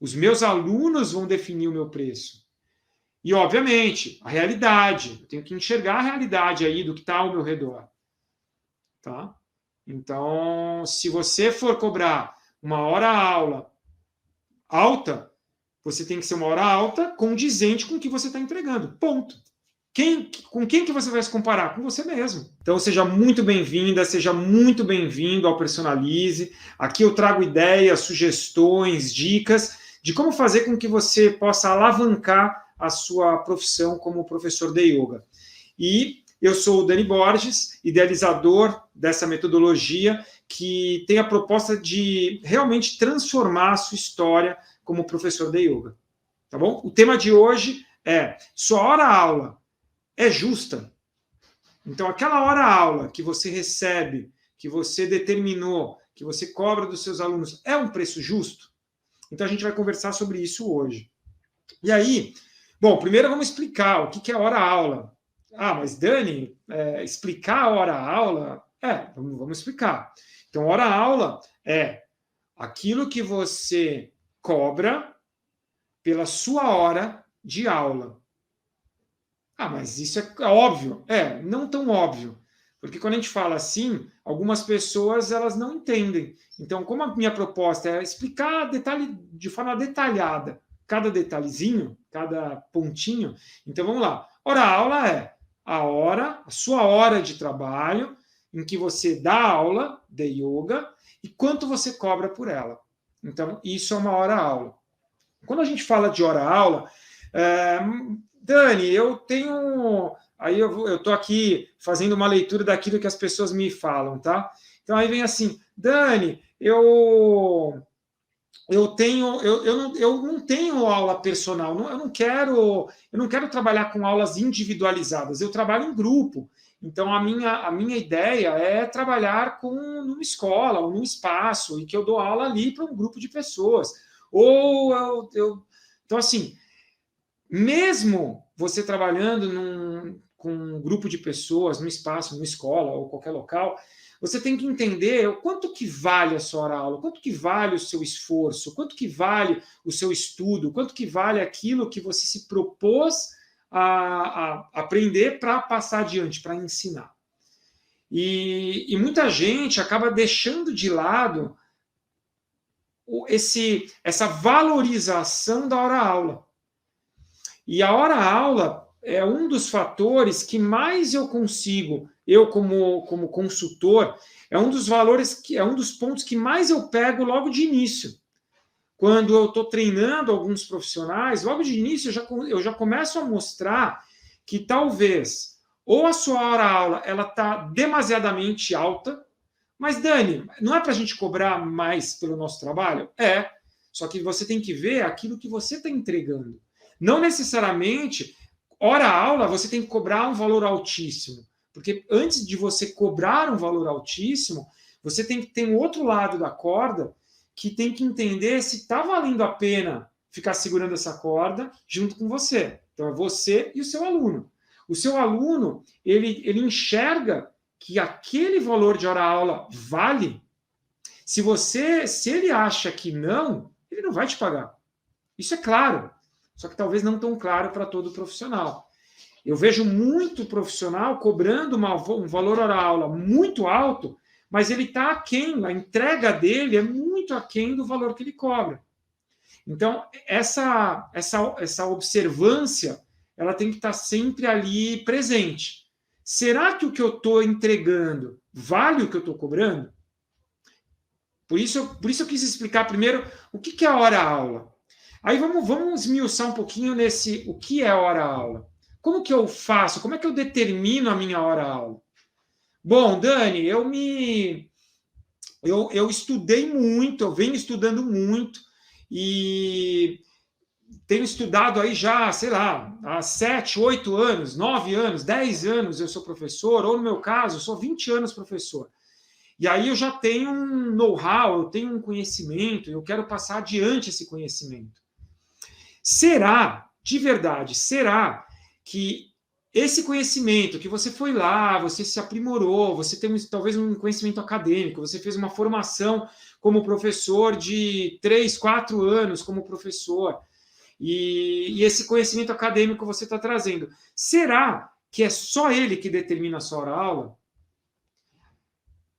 Os meus alunos vão definir o meu preço. E, obviamente, a realidade. Eu tenho que enxergar a realidade aí do que está ao meu redor. Tá? Então, se você for cobrar uma hora-aula alta, você tem que ser uma hora alta condizente com o que você está entregando. Ponto. Com quem que você vai se comparar? Com você mesmo. Então, seja muito bem-vinda, seja muito bem-vindo ao Personalize. Aqui eu trago ideias, sugestões, dicas de como fazer com que você possa alavancar a sua profissão como professor de yoga. E eu sou o Dani Borges, idealizador dessa metodologia que tem a proposta de realmente transformar a sua história como professor de yoga. Tá bom? O tema de hoje é: sua hora-aula é justa? Então, aquela hora-aula que você recebe, que você determinou, que você cobra dos seus alunos, é um preço justo? Então, a gente vai conversar sobre isso hoje. E aí, bom, primeiro vamos explicar o que é hora-aula. Ah, mas Dani, explicar a hora-aula? Vamos explicar. Então, hora-aula é aquilo que você cobra pela sua hora de aula. Ah, mas isso é óbvio. Não tão óbvio. Porque quando a gente fala assim, algumas pessoas elas não entendem. Então, como a minha proposta é explicar de forma detalhada cada detalhezinho, cada pontinho, então vamos lá. Hora-aula é a sua hora de trabalho, em que você dá aula de yoga e quanto você cobra por ela. Então, isso é uma hora-aula. Quando a gente fala de hora-aula, Dani, eu tenho. Aí eu estou aqui fazendo uma leitura daquilo que as pessoas me falam, tá? Então aí vem assim, Dani, eu não tenho aula personal, eu não quero trabalhar com aulas individualizadas, eu trabalho em grupo. Então a minha ideia é trabalhar numa escola ou num espaço e que eu dou aula ali para um grupo de pessoas. Então assim, mesmo você trabalhando com um grupo de pessoas, num espaço, numa escola ou qualquer local, você tem que entender o quanto que vale a sua aula, quanto que vale o seu esforço, quanto que vale o seu estudo, quanto que vale aquilo que você se propôs a aprender para passar adiante, para ensinar. E muita gente acaba deixando de lado essa valorização da hora-aula. E a hora-aula é um dos fatores que mais eu consigo, eu como consultor, é um dos valores, é um dos pontos que mais eu pego logo de início. Quando eu estou treinando alguns profissionais, logo de início eu já começo a mostrar que talvez ou a sua hora-aula ela está demasiadamente alta, mas Dani, não é para a gente cobrar mais pelo nosso trabalho? Só que você tem que ver aquilo que você está entregando. Não necessariamente, hora-aula, você tem que cobrar um valor altíssimo. Porque antes de você cobrar um valor altíssimo, você tem que ter um outro lado da corda que tem que entender se está valendo a pena ficar segurando essa corda junto com você. Então, é você e o seu aluno. O seu aluno, ele enxerga que aquele valor de hora-aula vale. Se ele acha que não, ele não vai te pagar. Isso é claro. Só que talvez não tão claro para todo profissional. Eu vejo muito profissional cobrando um valor hora-aula muito alto, mas ele está aquém, a entrega dele é muito aquém do valor que ele cobra. Então, essa observância, ela tem que estar sempre ali presente. Será que o que eu estou entregando vale o que eu estou cobrando? Por isso eu quis explicar primeiro o que é a hora-aula. Aí vamos esmiuçar um pouquinho nesse o que é hora-aula. Como que eu faço? Como é que eu determino a minha hora-aula? Bom, Dani, eu estudei muito, eu venho estudando muito e tenho estudado aí já, sei lá, há 7, 8 anos, 9 anos, 10 anos eu sou professor, ou no meu caso, eu sou 20 anos professor. E aí eu já tenho um know-how, eu tenho um conhecimento, eu quero passar adiante esse conhecimento. De verdade, será que esse conhecimento que você foi lá, você se aprimorou, você tem talvez um conhecimento acadêmico, você fez uma formação como professor de 3, 4 anos como professor, e esse conhecimento acadêmico você está trazendo. Será que é só ele que determina a sua hora-aula?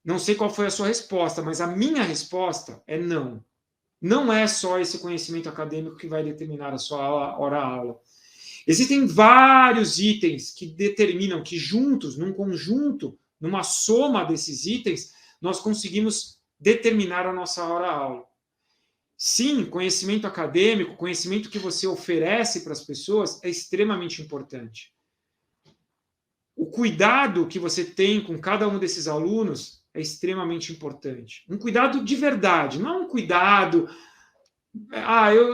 Não sei qual foi a sua resposta, mas a minha resposta é não. Não é só esse conhecimento acadêmico que vai determinar a sua hora-aula. Existem vários itens que determinam que juntos, num conjunto, numa soma desses itens, nós conseguimos determinar a nossa hora-aula. Sim, conhecimento acadêmico, conhecimento que você oferece para as pessoas é extremamente importante. O cuidado que você tem com cada um desses alunos é extremamente importante. Um cuidado de verdade, não um cuidado...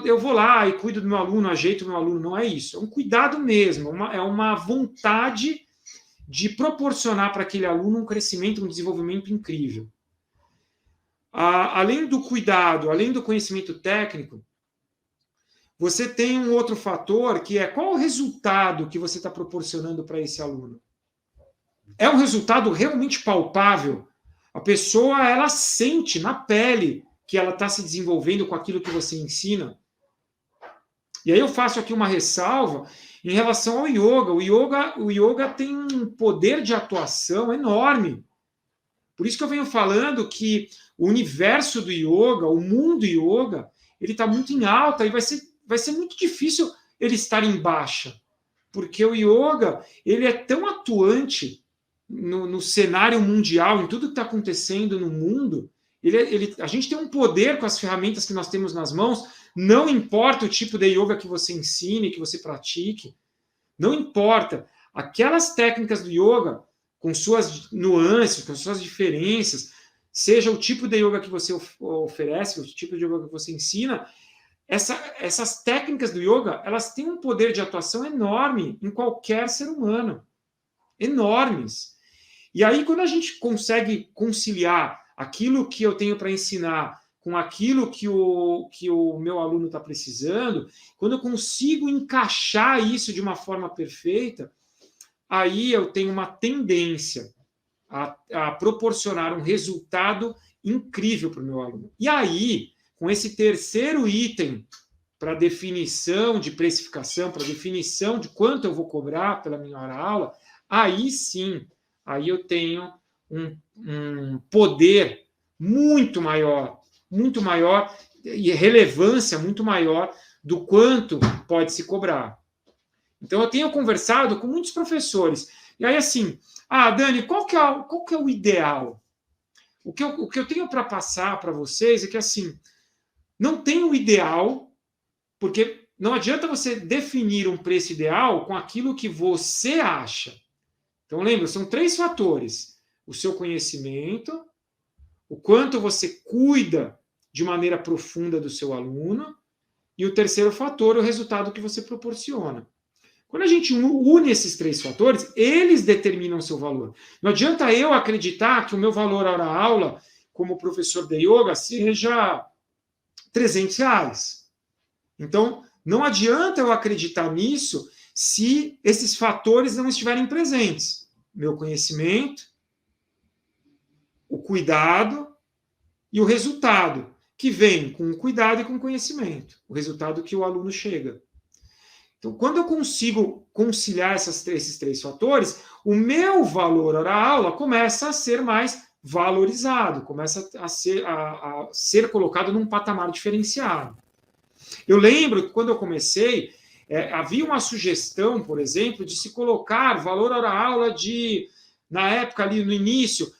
eu vou lá e cuido do meu aluno, ajeito o meu aluno. Não é isso. É um cuidado mesmo, é uma vontade de proporcionar para aquele aluno um crescimento, um desenvolvimento incrível. Além do cuidado, além do conhecimento técnico, você tem um outro fator que é qual o resultado que você está proporcionando para esse aluno. É um resultado realmente palpável. A pessoa, ela sente na pele que ela está se desenvolvendo com aquilo que você ensina. E aí eu faço aqui uma ressalva em relação ao yoga. O yoga tem um poder de atuação enorme. Por isso que eu venho falando que o universo do yoga, o mundo yoga, ele está muito em alta e vai ser muito difícil ele estar em baixa. Porque o yoga, ele é tão atuante no cenário mundial, em tudo que está acontecendo no mundo. A gente tem um poder com as ferramentas que nós temos nas mãos, não importa o tipo de yoga que você ensine, que você pratique, não importa. Aquelas técnicas do yoga, com suas nuances, com suas diferenças, seja o tipo de yoga que você oferece, o tipo de yoga que você ensina, essas técnicas do yoga, elas têm um poder de atuação enorme em qualquer ser humano. Enormes. E aí, quando a gente consegue conciliar aquilo que eu tenho para ensinar com aquilo que o meu aluno está precisando, quando eu consigo encaixar isso de uma forma perfeita, aí eu tenho uma tendência a proporcionar um resultado incrível para o meu aluno. E aí, com esse terceiro item para definição de precificação, para definição de quanto eu vou cobrar pela minha hora-aula, aí sim, aí eu tenho um poder muito maior e relevância muito maior do quanto pode se cobrar. Então, eu tenho conversado com muitos professores. E aí, assim, Dani, qual que é o ideal? O que eu tenho para passar para vocês é que, assim, não tem o ideal, porque não adianta você definir um preço ideal com aquilo que você acha. Então, lembra, são 3 fatores. O seu conhecimento, o quanto você cuida de maneira profunda do seu aluno, e o terceiro fator, o resultado que você proporciona. Quando a gente une esses 3 fatores, eles determinam o seu valor. Não adianta eu acreditar que o meu valor hora-aula, como professor de yoga, seja R$300. Então, não adianta eu acreditar nisso se esses fatores não estiverem presentes. Meu conhecimento, o cuidado e o resultado, que vem com o cuidado e com o conhecimento. O resultado que o aluno chega. Então, quando eu consigo conciliar esses 3 fatores, o meu valor hora-aula começa a ser mais valorizado, começa a ser colocado num patamar diferenciado. Eu lembro que quando eu comecei, havia uma sugestão, por exemplo, de se colocar valor hora-aula na época ali no início,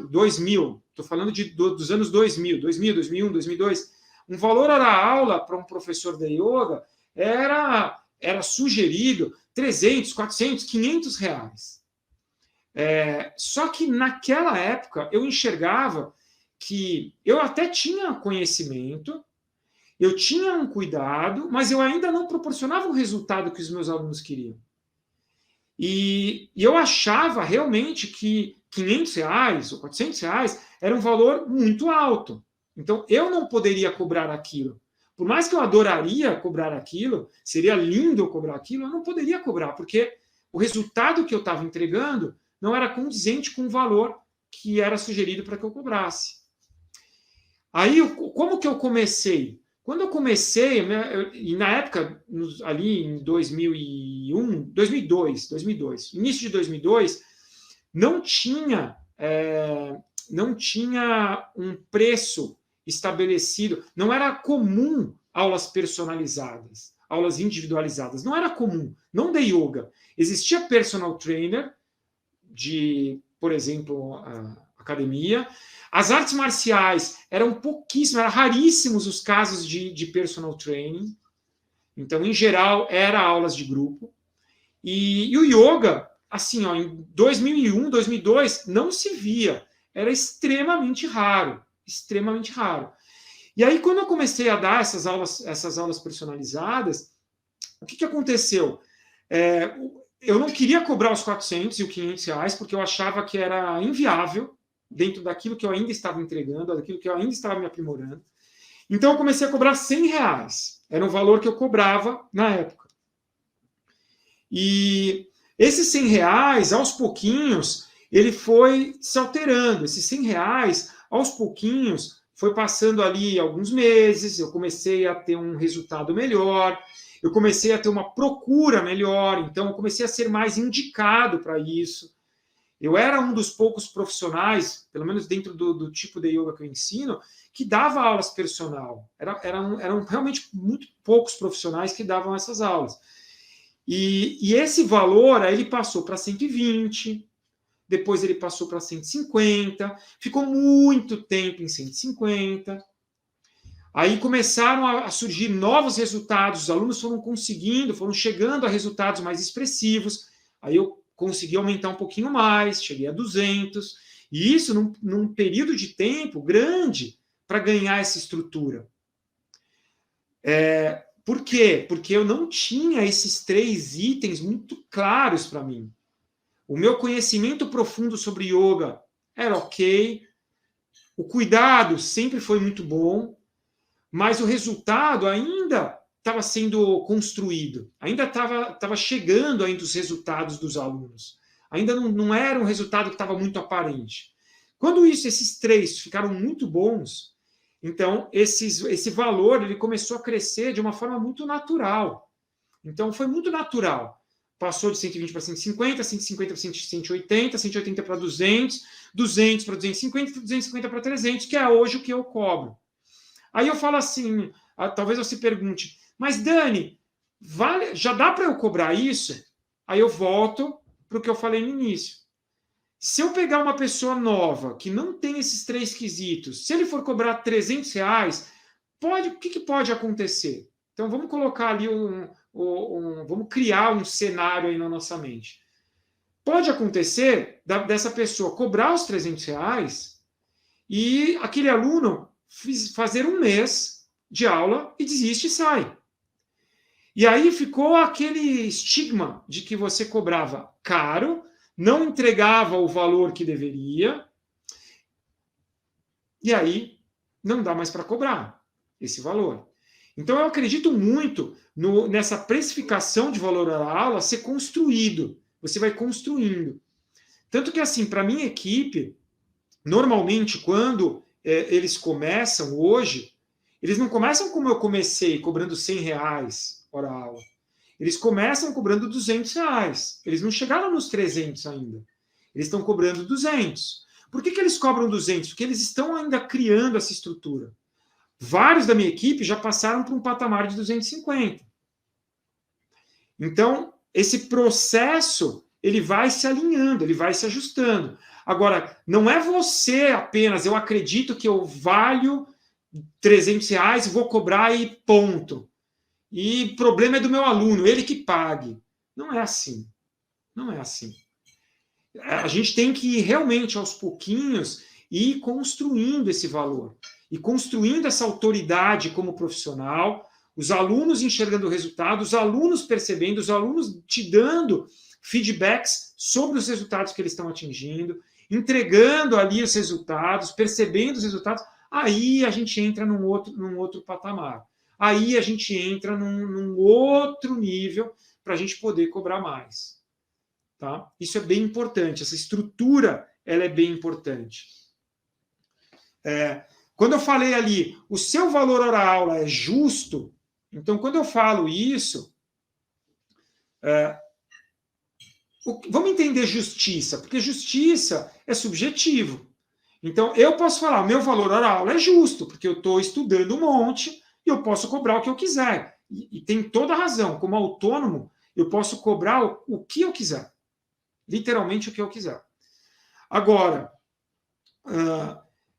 2000, estou falando dos anos 2000, 2001, 2002, um valor hora-aula para um professor de yoga era sugerido 300, 400, 500 reais. Só que naquela época eu enxergava que eu até tinha conhecimento, eu tinha um cuidado, mas eu ainda não proporcionava o resultado que os meus alunos queriam. E eu achava realmente que R$500 ou R$400 era um valor muito alto. Então, eu não poderia cobrar aquilo. Por mais que eu adoraria cobrar aquilo, seria lindo eu cobrar aquilo, eu não poderia cobrar, porque o resultado que eu estava entregando não era condizente com o valor que era sugerido para que eu cobrasse. Aí, como que eu comecei? Quando eu comecei, e na época, ali em 2001, 2002, início de 2002, não tinha um preço estabelecido, não era comum aulas personalizadas, aulas individualizadas, não era comum, não de yoga. Existia personal trainer de, por exemplo, academia. As artes marciais eram pouquíssimas, eram raríssimos os casos de personal training. Então, em geral, era aulas de grupo. E o yoga, assim, ó, em 2001, 2002, não se via. Era extremamente raro, extremamente raro. E aí, quando eu comecei a dar essas aulas personalizadas, o que aconteceu? Eu não queria cobrar os 400 e os 500 reais, porque eu achava que era inviável, dentro daquilo que eu ainda estava entregando, daquilo que eu ainda estava me aprimorando. Então, eu comecei a cobrar 100 reais. Era o valor que eu cobrava na época. E esses 100 reais, aos pouquinhos, ele foi se alterando. Esses 100 reais, aos pouquinhos, foi passando ali alguns meses, eu comecei a ter um resultado melhor, eu comecei a ter uma procura melhor, então eu comecei a ser mais indicado para isso. Eu era um dos poucos profissionais, pelo menos dentro do tipo de yoga que eu ensino, que dava aulas personal. Eram realmente muito poucos profissionais que davam essas aulas. E esse valor, aí ele passou para 120, depois ele passou para 150, ficou muito tempo em 150. Aí começaram a surgir novos resultados, os alunos foram chegando a resultados mais expressivos. Aí eu consegui aumentar um pouquinho mais, cheguei a 200, e isso num período de tempo grande para ganhar essa estrutura. Por quê? Porque eu não tinha esses 3 itens muito claros para mim. O meu conhecimento profundo sobre yoga era ok, o cuidado sempre foi muito bom, mas o resultado ainda estava sendo construído, ainda estava chegando ainda os resultados dos alunos. Ainda não era um resultado que estava muito aparente. Quando esses 3 ficaram muito bons, então esse valor ele começou a crescer de uma forma muito natural. Então foi muito natural. Passou de 120 para 150, 150 para 180, 180 para 200, 200 para 250, 250 para 300, que é hoje o que eu cobro. Aí eu falo assim, talvez você pergunte, mas Dani, já dá para eu cobrar isso? Aí eu volto para o que eu falei no início. Se eu pegar uma pessoa nova, que não tem esses 3 quesitos, se ele for cobrar 300 reais, o que pode acontecer? Então vamos colocar ali vamos criar um cenário aí na nossa mente. Pode acontecer dessa pessoa cobrar os 300 reais e aquele aluno fazer um mês de aula e desiste e sai. E aí ficou aquele estigma de que você cobrava caro, não entregava o valor que deveria, e aí não dá mais para cobrar esse valor. Então eu acredito muito nessa precificação de valor à aula ser construído. Você vai construindo. Tanto que, assim, para a minha equipe, normalmente, quando eles começam hoje, eles não começam como eu comecei, cobrando 100 reais hora aula. Eles começam cobrando 200 reais. Eles não chegaram nos 300 ainda. Eles estão cobrando 200. Por que eles cobram 200? Porque eles estão ainda criando essa estrutura. Vários da minha equipe já passaram para um patamar de 250. Então, esse processo ele vai se alinhando, ele vai se ajustando. Agora, não é você apenas, eu acredito que eu valho 300 reais, vou cobrar e ponto. E problema é do meu aluno, ele que pague. Não é assim. Não é assim. A gente tem que ir realmente, aos pouquinhos, ir construindo esse valor. E construindo essa autoridade como profissional, os alunos enxergando o resultado, os alunos percebendo, os alunos te dando feedbacks sobre os resultados que eles estão atingindo, entregando ali os resultados, percebendo os resultados, aí a gente entra num outro patamar. Aí a gente entra num outro nível para a gente poder cobrar mais. Tá? Isso é bem importante, essa estrutura ela é bem importante. Quando eu falei ali, o seu valor hora-aula é justo, então quando eu falo isso, vamos entender justiça, porque justiça é subjetivo. Então, eu posso falar, meu valor hora-aula é justo, porque eu estou estudando um monte e eu posso cobrar o que eu quiser. E tem toda a razão. Como autônomo, eu posso cobrar o que eu quiser. Literalmente o que eu quiser. Agora,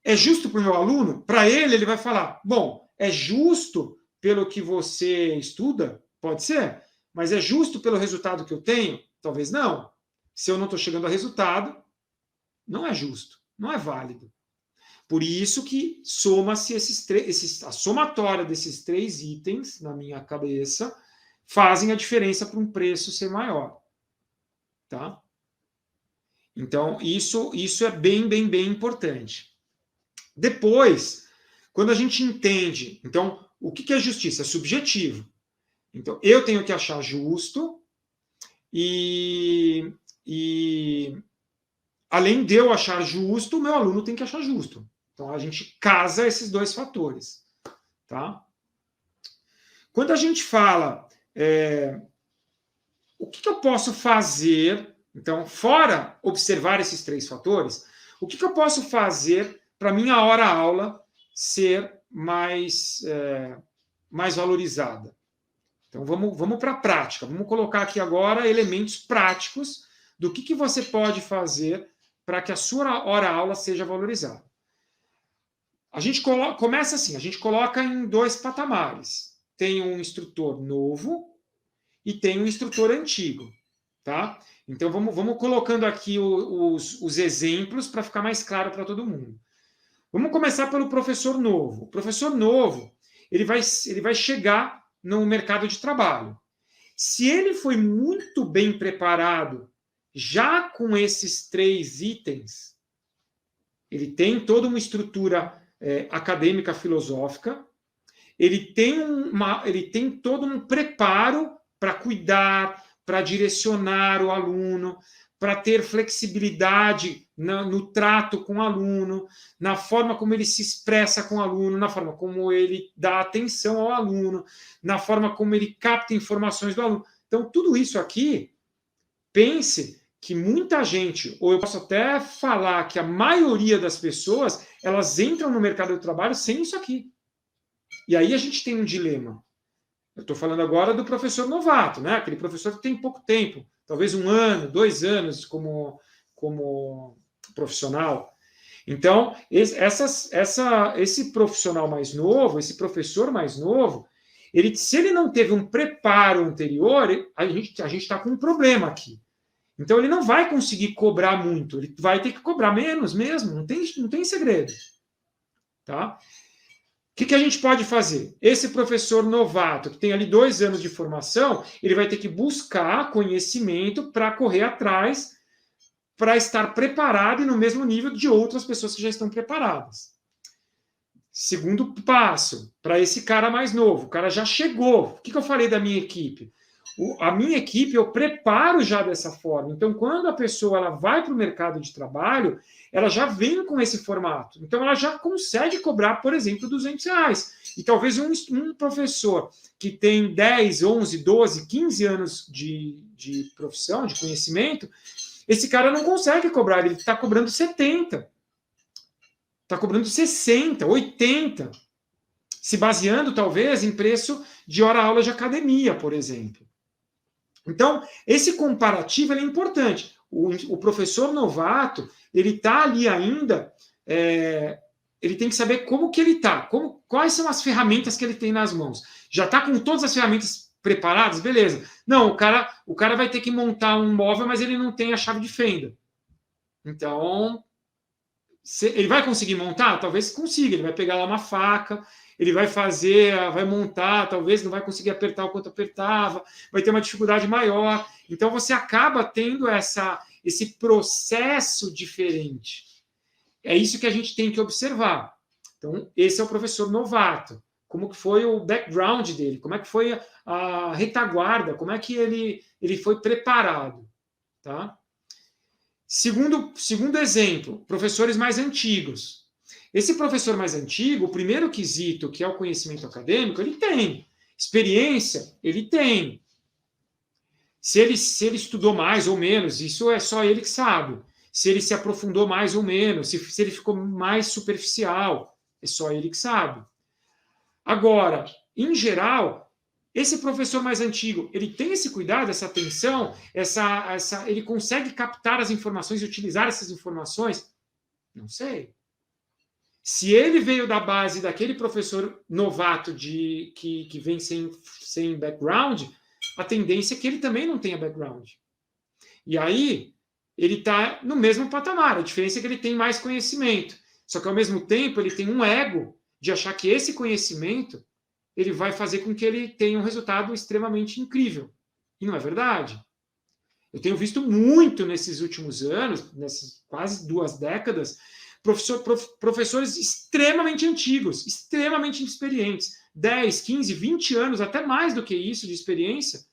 é justo para o meu aluno? Para ele vai falar, bom, é justo pelo que você estuda? Pode ser. Mas é justo pelo resultado que eu tenho? Talvez não. Se eu não estou chegando a resultado, não é justo, não é válido. Por isso que soma-se a somatória desses 3 itens, na minha cabeça, fazem a diferença para um preço ser maior. Tá? Então, isso é bem, bem, bem importante. Depois, quando a gente entende, então, o que é justiça? É subjetivo. Então, eu tenho que achar justo e além de eu achar justo, o meu aluno tem que achar justo. Então, a gente casa esses 2 fatores. Tá? Quando a gente fala o que eu posso fazer, então, fora observar esses 3 fatores, o que eu posso fazer para a minha hora-aula ser mais valorizada? Então, vamos para a prática. Vamos colocar aqui agora elementos práticos do que você pode fazer para que a sua hora-aula seja valorizada. A gente começa assim, a gente coloca em 2 patamares. Tem um instrutor novo e tem um instrutor antigo. Tá? Então, vamos colocando aqui os exemplos para ficar mais claro para todo mundo. Vamos começar pelo professor novo. O professor novo, ele vai chegar no mercado de trabalho. Se ele foi muito bem preparado, já com esses 3 itens, ele tem toda uma estrutura acadêmica filosófica, ele tem todo um preparo para cuidar, para direcionar o aluno, para ter flexibilidade no trato com o aluno, na forma como ele se expressa com o aluno, na forma como ele dá atenção ao aluno, na forma como ele capta informações do aluno. Então, tudo isso aqui, pense que muita gente, ou eu posso até falar que a maioria das pessoas, elas entram no mercado do trabalho sem isso aqui. E aí a gente tem um dilema. Eu estou falando agora do professor novato, né? Aquele professor que tem pouco tempo, talvez 1 ano, 2 anos como profissional. Então, esse profissional mais novo, esse professor mais novo, se ele não teve um preparo anterior, a gente está com um problema aqui. Então, ele não vai conseguir cobrar muito, ele vai ter que cobrar menos mesmo, não tem segredo. Tá? O que a gente pode fazer? Esse professor novato, que tem ali 2 anos de formação, ele vai ter que buscar conhecimento para correr atrás, para estar preparado e no mesmo nível de outras pessoas que já estão preparadas. Segundo passo, para esse cara mais novo, o cara já chegou. O que eu falei da minha equipe? A minha equipe eu preparo já dessa forma. Então, quando a pessoa ela vai para o mercado de trabalho, ela já vem com esse formato. Então, ela já consegue cobrar, por exemplo, R$200. E talvez um professor que tem 10, 11, 12, 15 anos de profissão, de conhecimento, esse cara não consegue cobrar, ele está cobrando 70. Está cobrando 60, 80. Se baseando, talvez, em preço de hora-aula de academia, por exemplo. Então, esse comparativo é importante. O professor novato, ele está ali ainda, ele tem que saber como que ele está, quais são as ferramentas que ele tem nas mãos. Já está com todas as ferramentas preparadas? Beleza. Não, o cara vai ter que montar um móvel, mas ele não tem a chave de fenda. Então, ele vai conseguir montar? Talvez consiga. Ele vai pegar lá uma faca, ele vai montar, talvez não vai conseguir apertar o quanto apertava, vai ter uma dificuldade maior. Então, você acaba tendo esse processo diferente. É isso que a gente tem que observar. Então, esse é o professor novato. Como que foi o background dele? Como é que foi a retaguarda? Como é que ele foi preparado? Tá? Segundo exemplo, professores mais antigos. Esse professor mais antigo, o primeiro quesito, que é o conhecimento acadêmico, ele tem. Experiência, ele tem. Se ele estudou mais ou menos, isso é só ele que sabe. Se ele se aprofundou mais ou menos, se ele ficou mais superficial, é só ele que sabe. Agora, em geral, esse professor mais antigo, ele tem esse cuidado, essa atenção, ele consegue captar as informações e utilizar essas informações? Não sei. Se ele veio da base daquele professor novato que vem sem background, a tendência é que ele também não tenha background. E aí, ele está no mesmo patamar. A diferença é que ele tem mais conhecimento. Só que, ao mesmo tempo, ele tem um ego de achar que esse conhecimento ele vai fazer com que ele tenha um resultado extremamente incrível. E não é verdade. Eu tenho visto muito nesses últimos anos, nessas quase 2 décadas, professores extremamente antigos, extremamente experientes, 10, 15, 20 anos, até mais do que isso de experiência,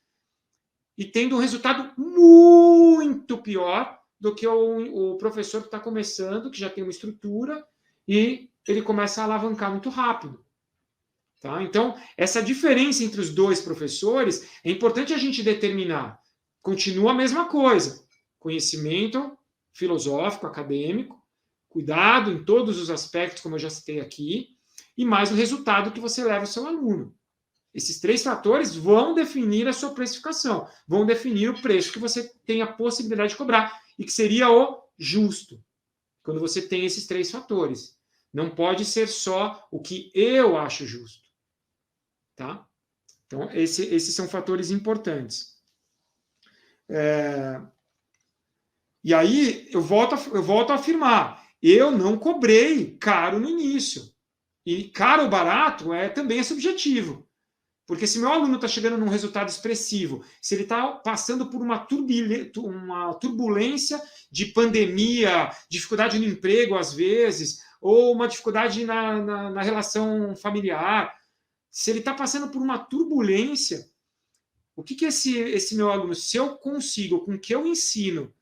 e tendo um resultado muito pior do que o professor que está começando, que já tem uma estrutura, e ele começa a alavancar muito rápido. Tá? Então, essa diferença entre os dois professores é importante a gente determinar. Continua a mesma coisa. Conhecimento filosófico, acadêmico, cuidado em todos os aspectos, como eu já citei aqui, e mais o resultado que você leva ao seu aluno. Esses 3 fatores vão definir a sua precificação, vão definir o preço que você tem a possibilidade de cobrar, e que seria o justo, quando você tem esses 3 fatores. Não pode ser só o que eu acho justo. Tá? Então, esses são fatores importantes. E aí, eu volto a afirmar, eu não cobrei caro no início. E caro ou barato também é subjetivo. Porque se meu aluno está chegando num resultado expressivo, se ele está passando por uma turbulência de pandemia, dificuldade no emprego às vezes, ou uma dificuldade na relação familiar, se ele está passando por uma turbulência, o que esse meu aluno, se eu consigo, com o que eu ensino,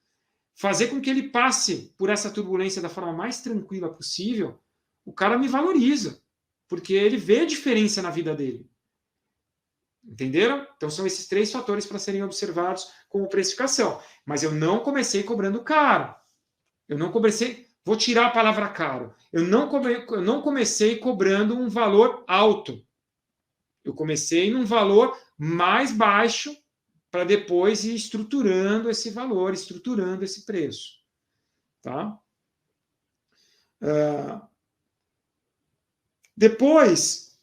fazer com que ele passe por essa turbulência da forma mais tranquila possível, o cara me valoriza, porque ele vê a diferença na vida dele. Entenderam? Então são esses 3 fatores para serem observados como precificação. Mas eu não comecei cobrando caro. Eu não comecei... Vou tirar a palavra caro. Eu não comecei cobrando um valor alto. Eu comecei num valor mais baixo para depois ir estruturando esse valor, estruturando esse preço. Tá? Depois,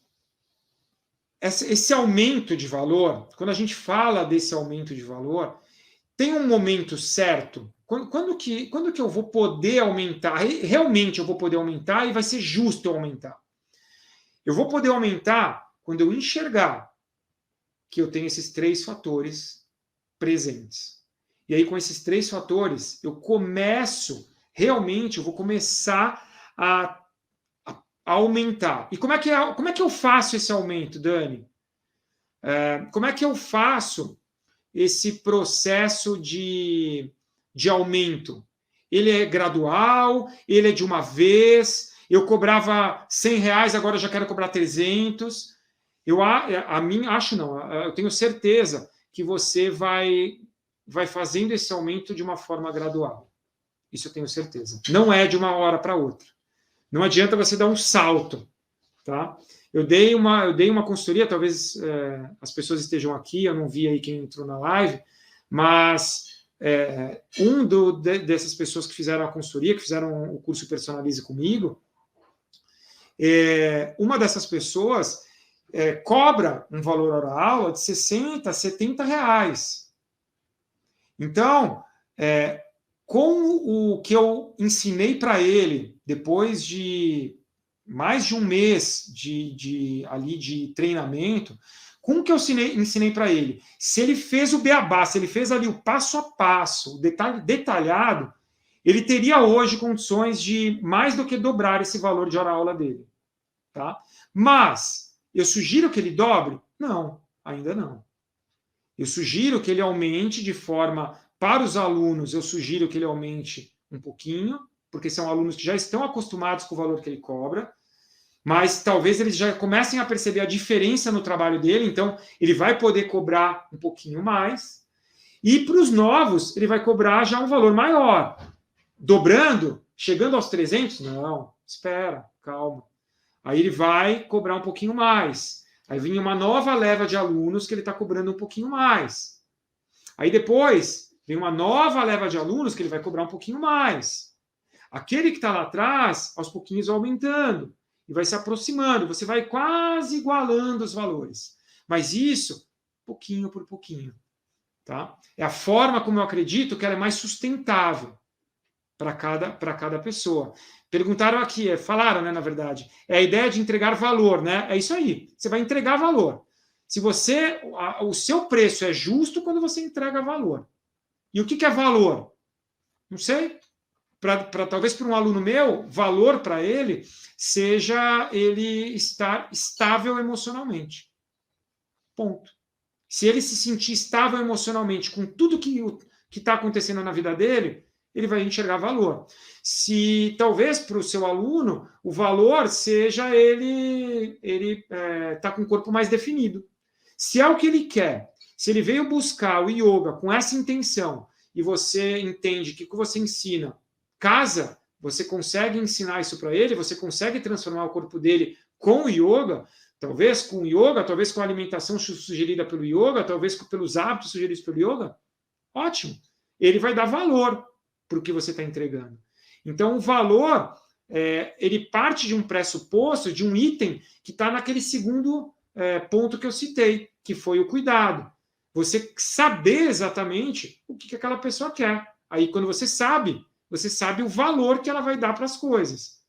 esse aumento de valor, quando a gente fala desse aumento de valor, tem um momento certo. Quando que eu vou poder aumentar? Realmente eu vou poder aumentar e vai ser justo eu aumentar. Eu vou poder aumentar quando eu enxergar que eu tenho esses 3 fatores presentes. E aí, com esses 3 fatores, eu vou começar a aumentar. E como é que eu faço esse aumento, Dani? Como é que eu faço esse processo de aumento? Ele é gradual? Ele é de uma vez? Eu cobrava R$100, agora eu já quero cobrar 300. Eu tenho certeza que você vai fazendo esse aumento de uma forma gradual. Isso eu tenho certeza. Não é de uma hora para outra. Não adianta você dar um salto. Tá? Eu dei uma consultoria, talvez as pessoas estejam aqui, eu não vi aí quem entrou na live, mas dessas pessoas que fizeram a consultoria, que fizeram o curso Personalize comigo, uma dessas pessoas cobra um valor hora-aula de R$60, R$70. Então, com o que eu ensinei para ele, depois de mais de um mês de treinamento, com o que eu ensinei para ele, se ele fez o beabá, se ele fez ali o passo a passo, o detalhe detalhado, ele teria hoje condições de mais do que dobrar esse valor de hora-aula dele. Tá? Mas eu sugiro que ele dobre? Não, ainda não. Eu sugiro que ele aumente de forma Para os alunos, eu sugiro que ele aumente um pouquinho, porque são alunos que já estão acostumados com o valor que ele cobra, mas talvez eles já comecem a perceber a diferença no trabalho dele, então ele vai poder cobrar um pouquinho mais. E para os novos, ele vai cobrar já um valor maior. Dobrando, chegando aos 300? Não, espera, calma. Aí ele vai cobrar um pouquinho mais. Aí vem uma nova leva de alunos que ele está cobrando um pouquinho mais. Aí depois vem uma nova leva de alunos que ele vai cobrar um pouquinho mais. Aquele que está lá atrás, aos pouquinhos vai aumentando e vai se aproximando. Você vai quase igualando os valores. Mas isso, pouquinho por pouquinho. Tá? É a forma como eu acredito que ela é mais sustentável para cada pessoa. Perguntaram aqui, falaram, né, na verdade, é a ideia de entregar valor, né? É isso aí, você vai entregar valor. Se você, o seu preço é justo quando você entrega valor. E o que é valor? Não sei. Talvez para um aluno meu, valor para ele seja ele estar estável emocionalmente. Ponto. Se ele se sentir estável emocionalmente com tudo que está acontecendo na vida dele, ele vai enxergar valor. Se talvez para o seu aluno o valor seja ele tá com o corpo mais definido. Se é o que ele quer, se ele veio buscar o yoga com essa intenção e você entende que o que você ensina casa, você consegue ensinar isso para ele, você consegue transformar o corpo dele com o yoga, talvez com o yoga, talvez com a alimentação sugerida pelo yoga, talvez pelos hábitos sugeridos pelo yoga, ótimo. Ele vai dar valor para o que você está entregando. Então, o valor, ele parte de um pressuposto, de um item que está naquele segundo ponto que eu citei, que foi o cuidado. Você saber exatamente o que aquela pessoa quer. Aí, quando você sabe o valor que ela vai dar para as coisas.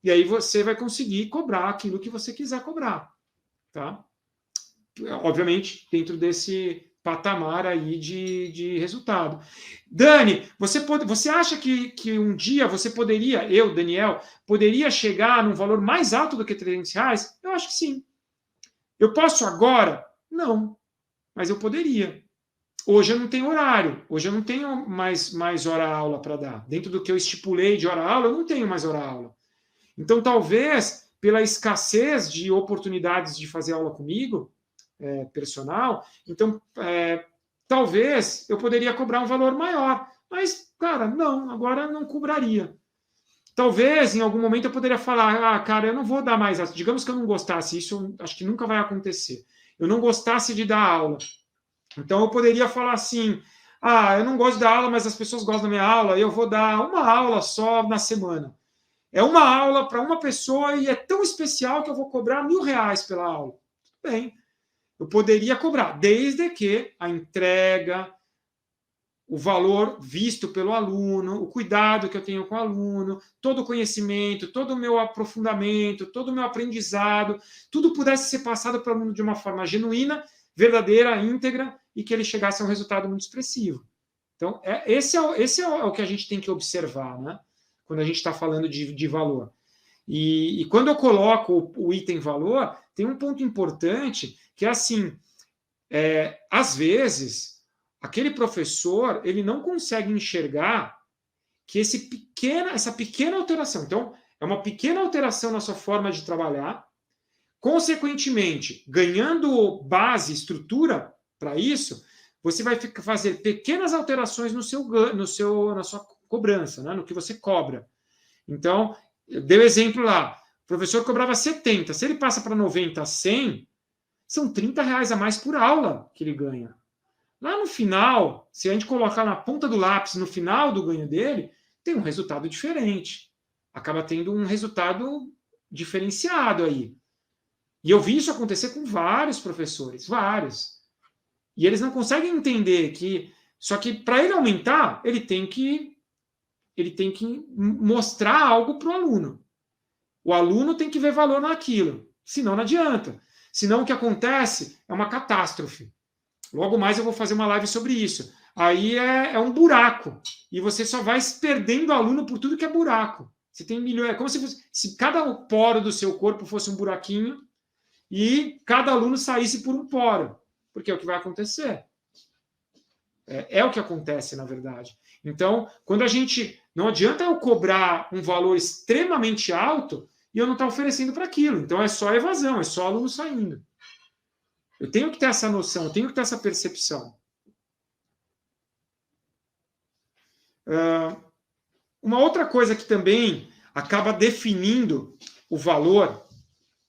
E aí você vai conseguir cobrar aquilo que você quiser cobrar. Tá? Obviamente, dentro desse patamar aí de resultado. Dani, você acha que um dia você poderia, eu, Daniel, poderia chegar num valor mais alto do que R$300? Eu acho que sim. Eu posso agora? Não, mas eu poderia. Hoje eu não tenho horário, hoje eu não tenho mais hora-aula para dar. Dentro do que eu estipulei de hora-aula, eu não tenho mais hora-aula. Então, talvez, pela escassez de oportunidades de fazer aula comigo, personal, então, talvez eu poderia cobrar um valor maior. Mas, cara, não, agora não cobraria. Talvez, em algum momento, eu poderia falar, cara, eu não vou dar mais. Digamos que eu não gostasse, isso acho que nunca vai acontecer. Eu não gostasse de dar aula. Então, eu poderia falar assim, eu não gosto da aula, mas as pessoas gostam da minha aula, eu vou dar uma aula só na semana. É uma aula para uma pessoa e é tão especial que eu vou cobrar R$1.000 pela aula. Tudo bem. Eu poderia cobrar, desde que a entrega, o valor visto pelo aluno, o cuidado que eu tenho com o aluno, todo o conhecimento, todo o meu aprofundamento, todo o meu aprendizado, tudo pudesse ser passado para o aluno de uma forma genuína, verdadeira, íntegra, e que ele chegasse a um resultado muito expressivo. Então, esse é o que a gente tem que observar, né? Quando a gente está falando de valor. E quando eu coloco o item valor, tem um ponto importante que é assim, às vezes, aquele professor ele não consegue enxergar que essa pequena alteração, então, é uma pequena alteração na sua forma de trabalhar, consequentemente, ganhando base, estrutura para isso, você vai fazer pequenas alterações na sua cobrança, né? No que você cobra. Então, deu exemplo lá, o professor cobrava 70, se ele passa para 90, 100, são R$30 a mais por aula que ele ganha. Lá no final, se a gente colocar na ponta do lápis, no final do ganho dele, tem um resultado diferente. Acaba tendo um resultado diferenciado aí. E eu vi isso acontecer com vários professores, vários. E eles não conseguem entender que... Só que para ele aumentar, ele tem que mostrar algo para o aluno. O aluno tem que ver valor naquilo. Senão não adianta. Senão o que acontece é uma catástrofe. Logo mais eu vou fazer uma live sobre isso. Aí é um buraco. E você só vai perdendo aluno por tudo que é buraco. Você tem milhões. É como se cada poro do seu corpo fosse um buraquinho e cada aluno saísse por um poro. Porque é o que vai acontecer. É o que acontece, na verdade. Então, quando a gente... Não adianta eu cobrar um valor extremamente alto e eu não estar oferecendo para aquilo. Então, é só evasão, é só aluno saindo. Eu tenho que ter essa noção, eu tenho que ter essa percepção. Uma outra coisa que também acaba definindo o valor,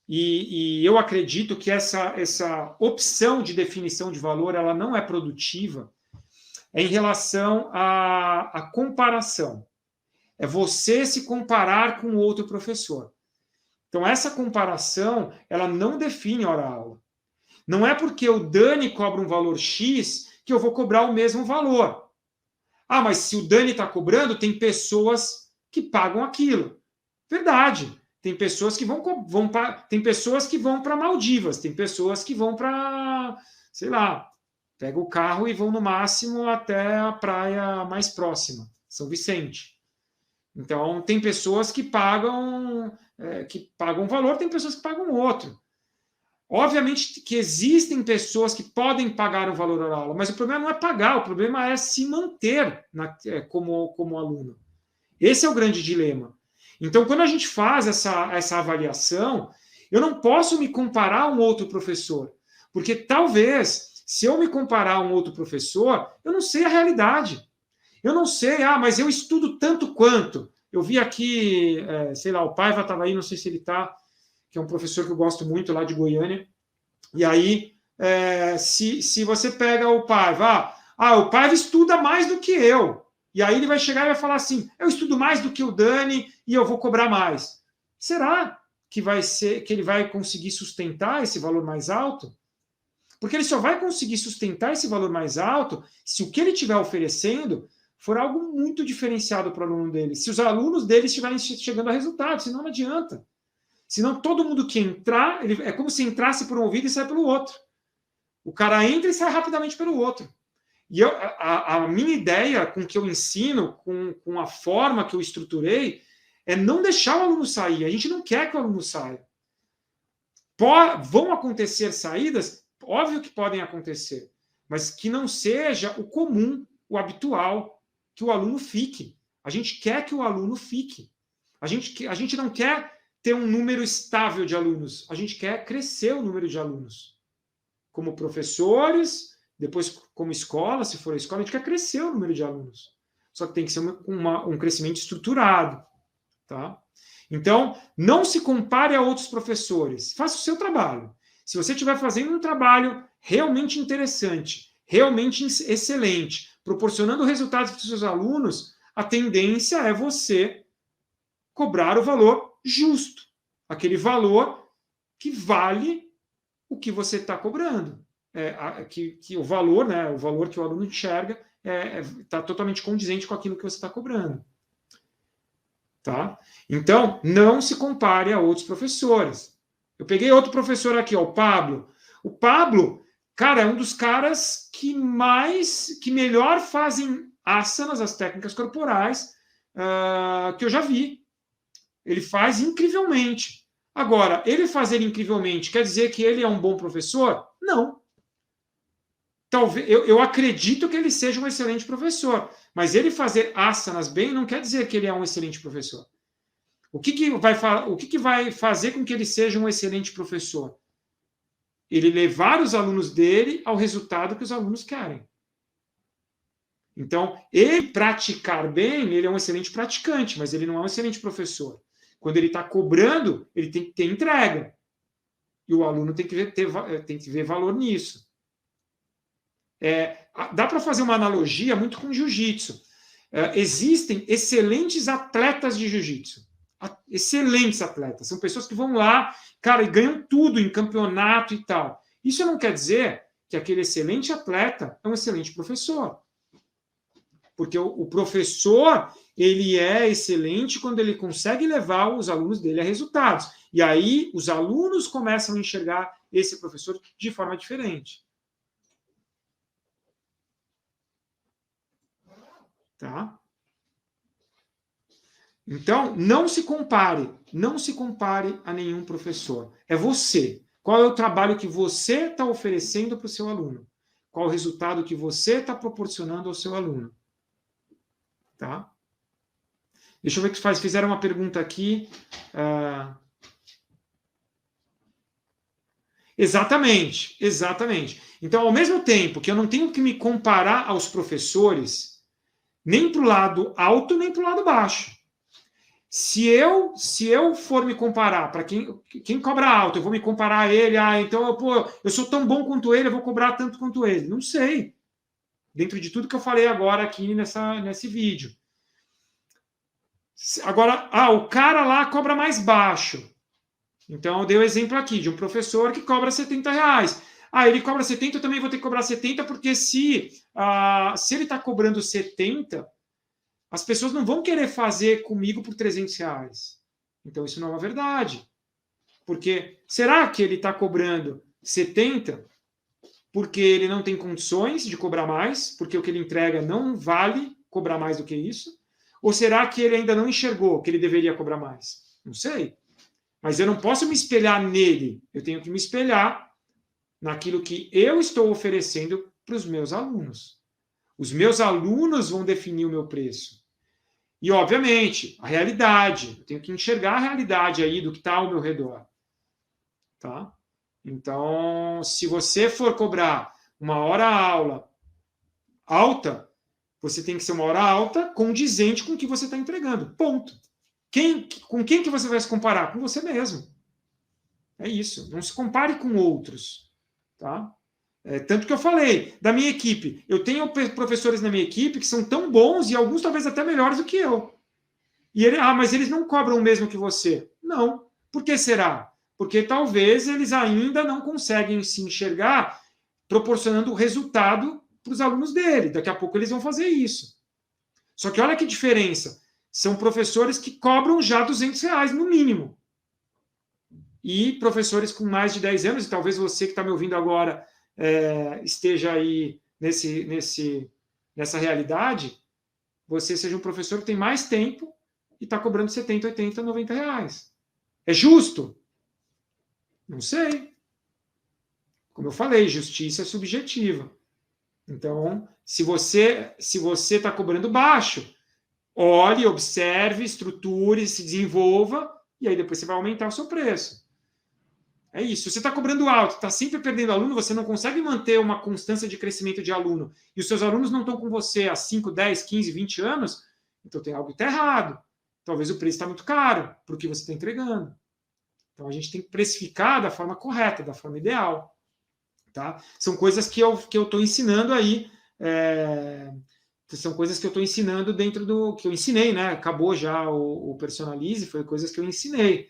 e eu acredito que essa opção de definição de valor ela não é produtiva, é em relação à comparação. É você se comparar com outro professor. Então, essa comparação, ela não define hora-aula. Não é porque o Dani cobra um valor X que eu vou cobrar o mesmo valor. Ah, mas se o Dani está cobrando, tem pessoas que pagam aquilo. Verdade. Tem pessoas que tem pessoas que vão para Maldivas, tem pessoas que vão para, sei lá, pega o carro e vão no máximo até a praia mais próxima, São Vicente. Então, tem pessoas que pagam valor, tem pessoas que pagam outro. Obviamente que existem pessoas que podem pagar o valor hora aula, mas o problema não é pagar, o problema é se manter como aluno. Esse é o grande dilema. Então, quando a gente faz essa avaliação, eu não posso me comparar a um outro professor, porque talvez, se eu me comparar a um outro professor, eu não sei a realidade. Eu não sei, mas eu estudo tanto quanto. Eu vi aqui, sei lá, o Paiva estava aí, não sei se ele está, que é um professor que eu gosto muito lá de Goiânia. E aí, se você pega o Paiva, o Paiva estuda mais do que eu. E aí ele vai chegar e vai falar assim, eu estudo mais do que o Dani e eu vou cobrar mais. Será que ele vai conseguir sustentar esse valor mais alto? Porque ele só vai conseguir sustentar esse valor mais alto se o que ele estiver oferecendo for algo muito diferenciado para o aluno dele. Se os alunos dele estiverem chegando a resultados, senão não adianta. Senão todo mundo que entrar, é como se entrasse por um ouvido e sai pelo outro. O cara entra e sai rapidamente pelo outro. E a minha ideia com o que eu ensino, com a forma que eu estruturei, é não deixar o aluno sair. A gente não quer que o aluno saia. Vão acontecer saídas? Óbvio que podem acontecer. Mas que não seja o comum, o habitual, que o aluno fique. A gente quer que o aluno fique. A gente não quer ter um número estável de alunos. A gente quer crescer o número de alunos. Como professores, depois como escola, se for a escola, a gente quer crescer o número de alunos. Só que tem que ser um crescimento estruturado. Tá? Então, não se compare a outros professores. Faça o seu trabalho. Se você estiver fazendo um trabalho realmente interessante, realmente excelente, proporcionando resultados para os seus alunos, a tendência é você cobrar o valor justo. Aquele valor que vale o que você está cobrando. Que o valor, né, o valor que o aluno enxerga está totalmente condizente com aquilo que você está cobrando. Tá? Então, não se compare a outros professores. Eu peguei outro professor aqui, o Pablo. O Pablo, cara, é um dos caras que melhor fazem asanas, as técnicas corporais, que eu já vi. Ele faz incrivelmente. Agora, ele fazer incrivelmente quer dizer que ele é um bom professor? Não. Talvez, eu acredito que ele seja um excelente professor, mas ele fazer asanas bem não quer dizer que ele é um excelente professor. O que vai fazer com que ele seja um excelente professor? Ele levar os alunos dele ao resultado que os alunos querem. Então, ele praticar bem, ele é um excelente praticante, mas ele não é um excelente professor. Quando ele está cobrando, ele tem que ter entrega. E o aluno tem que ver valor nisso. Dá para fazer uma analogia muito com jiu-jitsu. Existem excelentes atletas de jiu-jitsu. Excelentes atletas. São pessoas que vão lá, cara, e ganham tudo em campeonato e tal. Isso não quer dizer que aquele excelente atleta é um excelente professor. Porque o professor, ele é excelente quando ele consegue levar os alunos dele a resultados. E aí, os alunos começam a enxergar esse professor de forma diferente. Tá? Então, não se compare a nenhum professor. É você. Qual é o trabalho que você está oferecendo para o seu aluno? qual o resultado que você está proporcionando ao seu aluno. Tá? Deixa eu ver que fizeram uma pergunta aqui. Exatamente, exatamente. Então, ao mesmo tempo que eu não tenho que me comparar aos professores, nem para o lado alto, nem para o lado baixo. Se eu for me comparar, para quem cobra alto, eu vou me comparar a ele, então eu sou tão bom quanto ele, eu vou cobrar tanto quanto ele. Não sei. Dentro de tudo que eu falei agora aqui nesse vídeo. Agora, o cara lá cobra mais baixo. Então, eu dei o exemplo aqui de um professor que cobra R$70. Ele cobra 70, eu também vou ter que cobrar 70, porque se ele está cobrando 70, as pessoas não vão querer fazer comigo por R$300. Então, isso não é uma verdade. Porque será que ele está cobrando 70 porque ele não tem condições de cobrar mais, porque o que ele entrega não vale cobrar mais do que isso? Ou será que ele ainda não enxergou que ele deveria cobrar mais? Não sei. Mas eu não posso me espelhar nele. Eu tenho que me espelhar naquilo que eu estou oferecendo para os meus alunos. Os meus alunos vão definir o meu preço. E, obviamente, a realidade. Eu tenho que enxergar a realidade aí do que está ao meu redor. Tá? Então, se você for cobrar uma hora-aula alta, você tem que ser uma hora alta condizente com o que você está entregando. Ponto. Com quem que você vai se comparar? Com você mesmo. É isso. Não se compare com outros. Tá? Tanto que eu falei, da minha equipe. Eu tenho professores na minha equipe que são tão bons e alguns talvez até melhores do que eu. E mas eles não cobram o mesmo que você. Não. Por que será? Porque talvez eles ainda não conseguem se enxergar proporcionando o resultado para os alunos dele. Daqui a pouco eles vão fazer isso. Só que olha que diferença. São professores que cobram já R$200 no mínimo. E professores com mais de 10 anos, e talvez você que está me ouvindo agora esteja aí nessa realidade, você seja um professor que tem mais tempo e está cobrando 70, 80, 90 reais. É justo? Não sei. Como eu falei, justiça é subjetiva. Então, se você está cobrando baixo, olhe, observe, estruture, se desenvolva, e aí depois você vai aumentar o seu preço. É isso. Se você está cobrando alto, está sempre perdendo aluno, você não consegue manter uma constância de crescimento de aluno, e os seus alunos não estão com você há 5, 10, 15, 20 anos, então tem algo que está errado. Talvez o preço está muito caro para o que você está entregando. Então, a gente tem que precificar da forma correta, da forma ideal. Tá? São coisas que eu estou ensinando aí, são coisas que eu estou ensinando dentro do que eu ensinei, né? Acabou já o Personalize, foi coisas que eu ensinei.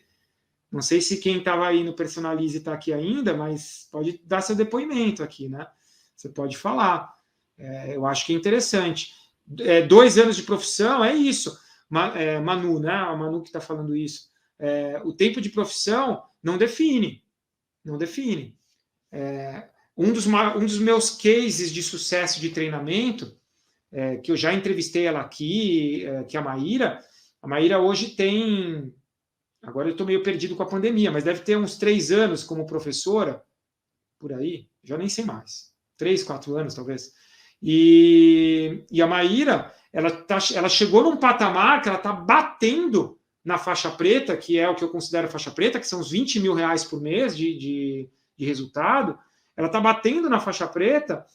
Não sei se quem estava aí no Personalize está aqui ainda, mas pode dar seu depoimento aqui, né? Você pode falar. Eu acho que é interessante. 2 anos de profissão, é isso. Manu, né? A Manu que está falando isso. O tempo de profissão não define. Não define. Um dos meus cases de sucesso de treinamento, que eu já entrevistei ela aqui, que é a Maíra hoje tem, agora eu estou meio perdido com a pandemia, mas deve ter uns 3 anos como professora, por aí, já nem sei mais, 3, 4 anos talvez, e a Maíra, ela chegou num patamar que ela está batendo na faixa preta, que é o que eu considero faixa preta, que são os 20 mil reais por mês de resultado. Ela está batendo na faixa preta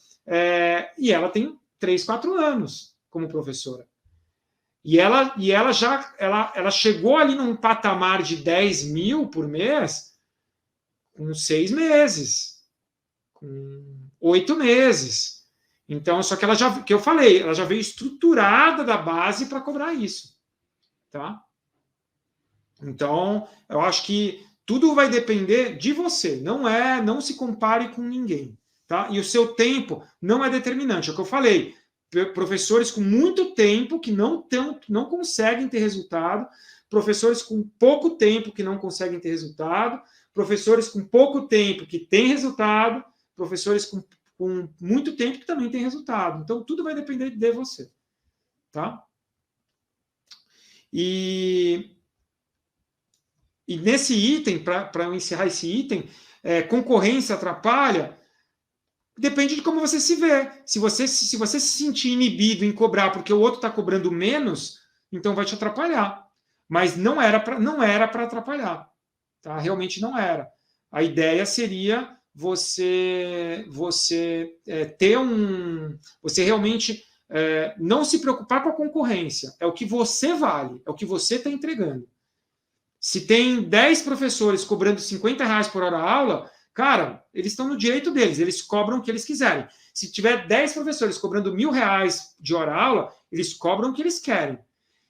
e ela tem 3, 4 anos como professora. E ela chegou ali num patamar de 10 mil por mês com 6 meses, com 8 meses. Então, só que que eu falei, ela já veio estruturada da base para cobrar isso. Tá? Então, eu acho que tudo vai depender de você. Não se compare com ninguém. Tá? E o seu tempo não é determinante. É o que eu falei. Professores com muito tempo que não conseguem ter resultado, professores com pouco tempo que não conseguem ter resultado, professores com pouco tempo que têm resultado, professores com muito tempo que também têm resultado. Então, tudo vai depender de você. Tá? E nesse item, para eu encerrar esse item, concorrência atrapalha. Depende de como você se vê. Se você se sentir inibido em cobrar porque o outro está cobrando menos, então vai te atrapalhar. Mas não era para atrapalhar. Tá? Realmente não era. A ideia seria você ter você realmente não se preocupar com a concorrência. É o que você vale, é o que você está entregando. Se tem 10 professores cobrando R$ 50 por hora aula, cara, eles estão no direito deles, eles cobram o que eles quiserem. Se tiver 10 professores cobrando R$ 1.000 de hora aula, eles cobram o que eles querem.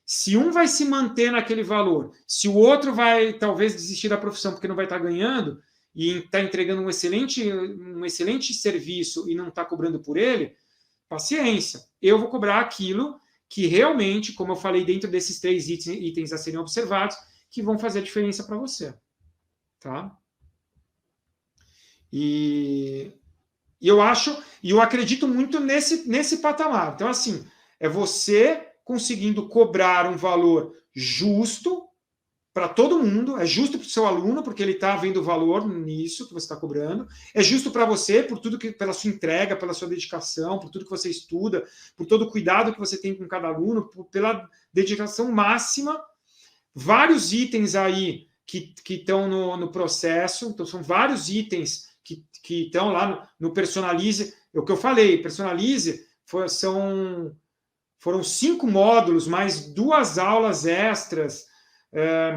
Se um vai se manter naquele valor, se o outro vai talvez desistir da profissão porque não vai estar ganhando e está entregando um excelente serviço e não está cobrando por ele, paciência. Eu vou cobrar aquilo que realmente, como eu falei, dentro desses 3 itens a serem observados, que vão fazer a diferença para você. Tá? E eu acredito muito nesse patamar. Então, assim, é você conseguindo cobrar um valor justo para todo mundo, é justo para o seu aluno, porque ele está vendo valor nisso que você está cobrando, é justo para você, por tudo pela sua entrega, pela sua dedicação, por tudo que você estuda, por todo o cuidado que você tem com cada aluno, pela dedicação máxima. Vários itens aí que estão no processo, então são vários itens que estão lá no Personalize. É o que eu falei, Personalize foram 5 módulos, mais 2 aulas extras,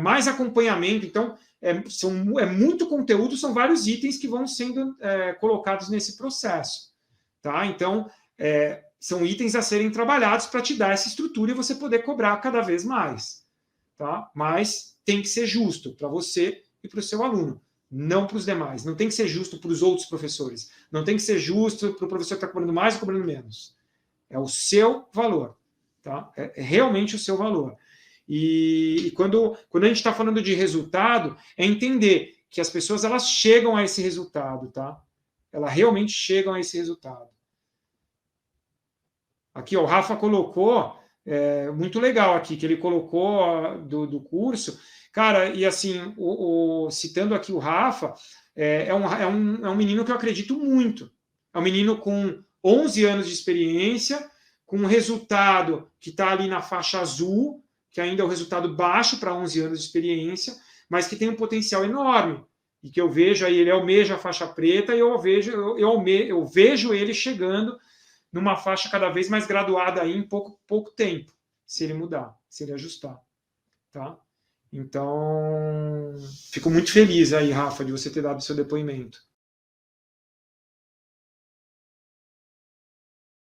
mais acompanhamento. Então, é muito conteúdo, são vários itens que vão sendo colocados nesse processo. Tá? Então, são itens a serem trabalhados para te dar essa estrutura e você poder cobrar cada vez mais. Tá? Mas tem que ser justo para você e para o seu aluno, não para os demais. Não tem que ser justo para os outros professores. Não tem que ser justo para o professor que está cobrando mais ou cobrando menos. É o seu valor. Tá? É realmente o seu valor. E quando a gente está falando de resultado, é entender que as pessoas elas chegam a esse resultado. Tá? Elas realmente chegam a esse resultado. Aqui, ó, o Rafa colocou... muito legal aqui, que ele colocou do curso. Cara, e assim, citando aqui o Rafa, é um menino que eu acredito muito. É um menino com 11 anos de experiência, com um resultado que está ali na faixa azul, que ainda é um resultado baixo para 11 anos de experiência, mas que tem um potencial enorme. E que eu vejo aí, ele almeja a faixa preta, e eu vejo ele chegando numa faixa cada vez mais graduada aí em pouco tempo, se ele mudar, se ele ajustar. Tá? Então, fico muito feliz aí, Rafa, de você ter dado seu depoimento.